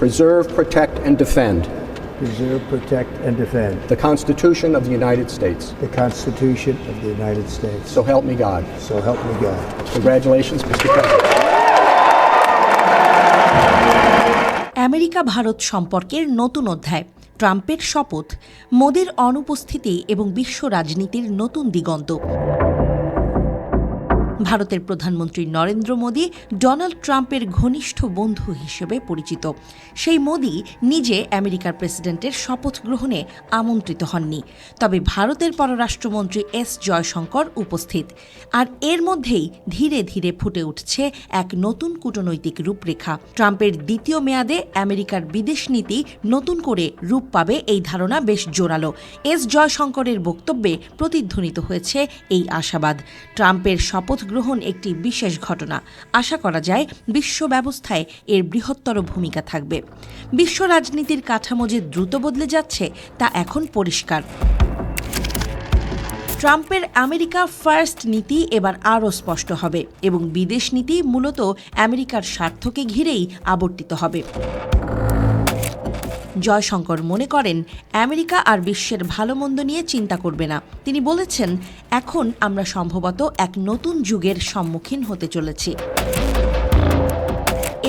preserve, protect, and defend preserve, protect, and defend the Constitution of the United States. the Constitution of the United States. So help me God. So help me God. Congratulations, Mr. President. America Bharat সম্পর্কের নতুন অধ্যায়, ট্রাম্পের শপথ, মোদির অনুপস্থিতি এবং বিশ্ব রাজনীতির নতুন দিগন্ত। ভারতের প্রধানমন্ত্রী নরেন্দ্র মোদি ডোনাল্ড ট্রাম্পের ঘনিষ্ঠ বন্ধু হিসেবে পরিচিত। সেই মোদি নিজে আমেরিকার প্রেসিডেন্টের শপথ গ্রহণে আমন্ত্রিত হননি, তবে ভারতের পররাষ্ট্রমন্ত্রী এস জয়শঙ্কর উপস্থিত। আর এর মধ্যেই ধীরে ধীরে ফুটে উঠছে এক নতুন কূটনৈতিক রূপরেখা। ট্রাম্পের দ্বিতীয় মেয়াদে আমেরিকার বিদেশ নীতি নতুন করে রূপ পাবে এই ধারণা বেশ জোরালো। এস জয়শঙ্করের বক্তব্যে প্রতিধ্বনিত হয়েছে এই আশাবাদ। ট্রাম্পের শপথ গ্রহণ একটি বিশেষ ঘটনা। আশা করা যায় বিশ্ব ব্যবস্থায় এর বৃহত্তর ভূমিকা থাকবে। বিশ্ব রাজনীতির কাঠামো যে দ্রুত বদলে যাচ্ছে তা এখন পরিষ্কার। ট্রাম্পের আমেরিকা ফার্স্ট নীতি এবার আরও স্পষ্ট হবে এবং বিদেশ নীতি মূলত আমেরিকার স্বার্থকে ঘিরেই আবর্তিত হবে। জয়শঙ্কর মনে করেন আমেরিকা আর বিশ্বের ভালো মন্দ নিয়ে চিন্তা করবে না। তিনি বলেছেন, এখন আমরা সম্ভবত এক নতুন যুগের সম্মুখীন হতে চলেছি।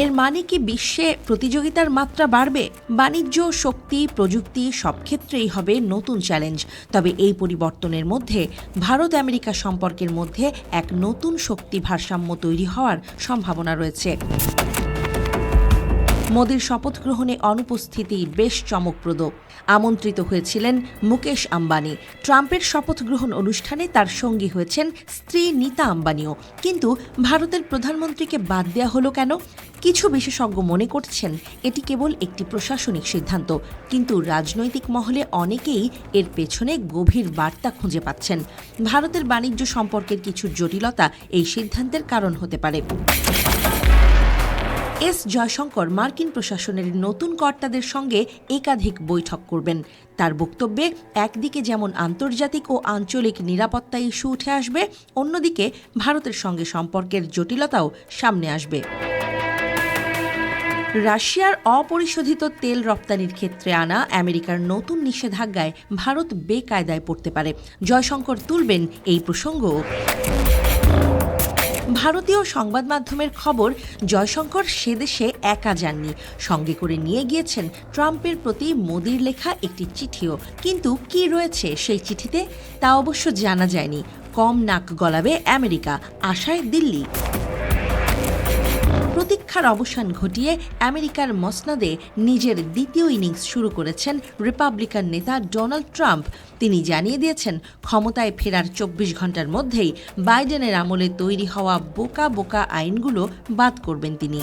এর মানে কি বিশ্বে প্রতিযোগিতার মাত্রা বাড়বে? বাণিজ্য, শক্তি, প্রযুক্তি সব ক্ষেত্রেই হবে নতুন চ্যালেঞ্জ। তবে এই পরিবর্তনের মধ্যে ভারত আমেরিকা সম্পর্কের মধ্যে এক নতুন শক্তি ভারসাম্য তৈরি হওয়ার সম্ভাবনা রয়েছে। মোদির শপথ গ্রহণে অনুপস্থিতি বেশ চমকপ্রদ। আমন্ত্রিত হয়েছিলেন মুকেশ আম্বানি। ট্রাম্পের শপথ গ্রহণ অনুষ্ঠানে তার সঙ্গী হয়েছেন স্ত্রী নীতা আম্বানিও। কিন্তু ভারতের প্রধানমন্ত্রীকে বাদ দেওয়া হলো কেন? কিছু বিশেষজ্ঞ মনে করছেন এটি কেবল একটি প্রশাসনিক সিদ্ধান্ত, কিন্তু রাজনৈতিক মহলে অনেকেই এর পেছনে গভীর বার্তা খুঁজে পাচ্ছেন। ভারতের বাণিজ্য সম্পর্কের কিছু জটিলতা এই সিদ্ধান্তের কারণ হতে পারে। এস জয়শঙ্কর মার্কিন প্রশাসনের নতুন কর্তাদের সঙ্গে একাধিক বৈঠক করবেন। তার বক্তব্যে একদিকে যেমন আন্তর্জাতিক ও আঞ্চলিক নিরাপত্তা ইস্যু উঠে আসবে, অন্যদিকে ভারতের সঙ্গে সম্পর্কের জটিলতাও সামনে আসবে। রাশিয়ার অপরিশোধিত তেল রপ্তানির ক্ষেত্রে আনা আমেরিকার নতুন নিষেধাজ্ঞায় ভারত বেকায়দায় পড়তে পারে। জয়শঙ্কর তুলবেন এই প্রসঙ্গ। ভারতীয় সংবাদ মাধ্যমের খবর, জয়শঙ্কর সে দেশে একা যাননি, সঙ্গে করে নিয়ে গিয়েছেন ট্রাম্পের প্রতি মোদির লেখা একটি চিঠিও। কিন্তু কি রয়েছে সেই চিঠিতে তা অবশ্য জানা যায়নি। কম নাক গলাবে আমেরিকা, আশায় দিল্লি। প্রতীক্ষার অবসান ঘটিয়ে আমেরিকার মসনদে নিজের দ্বিতীয় ইনিংস শুরু করেছেন রিপাবলিকান নেতা ডোনাল্ড ট্রাম্প। তিনি জানিয়ে দিয়েছেন, ক্ষমতায় ফেরার 24 ঘন্টার মধ্যেই বাইডেনের আমলে তৈরি হওয়া বোকা বোকা আইনগুলো বাদ করবেন তিনি।